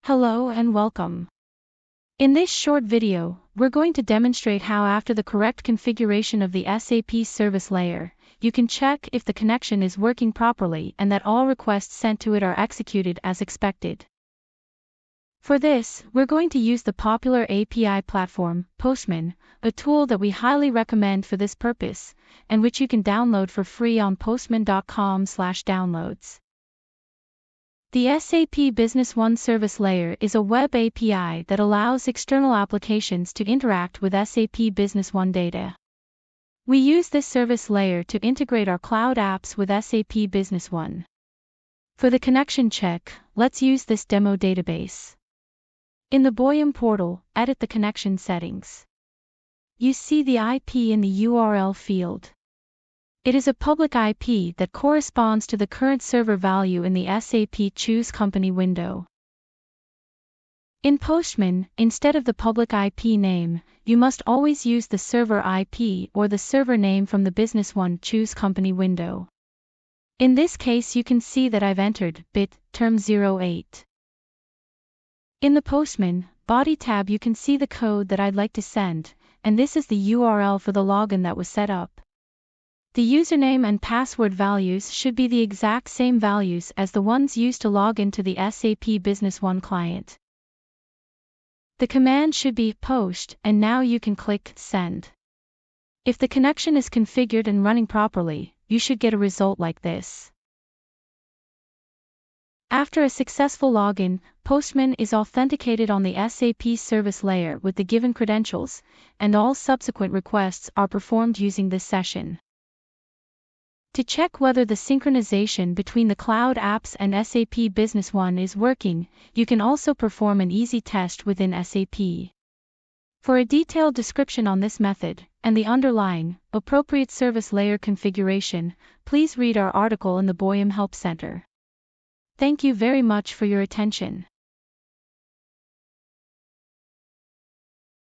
Hello and welcome. In this short video, we're going to demonstrate how after the correct configuration of the SAP service layer, you can check if the connection is working properly and that all requests sent to it are executed as expected. For this, we're going to use the popular API platform, Postman, a tool that we highly recommend for this purpose, and which you can download for free on postman.com/downloads. The SAP Business One service layer is a web API that allows external applications to interact with SAP Business One data. We use this service layer to integrate our cloud apps with SAP Business One. For the connection check, let's use this demo database. In the Boyum portal, edit the connection settings. You see the IP in the URL field. It is a public IP that corresponds to the current server value in the SAP Choose Company window. In Postman, instead of the public IP name, you must always use the server IP or the server name from the Business One Choose Company window. In this case, you can see that I've entered bit term 08. In the Postman body tab, you can see the code that I'd like to send, and this is the URL for the login that was set up. The username and password values should be the exact same values as the ones used to log into the SAP Business One client. The command should be post, and now you can click send. If the connection is configured and running properly, you should get a result like this. After a successful login, Postman is authenticated on the SAP service layer with the given credentials, and all subsequent requests are performed using this session. To check whether the synchronization between the cloud apps and SAP Business One is working, you can also perform an easy test within SAP. For a detailed description on this method, and the underlying, appropriate service layer configuration, please read our article in the Boyum Help Center. Thank you very much for your attention.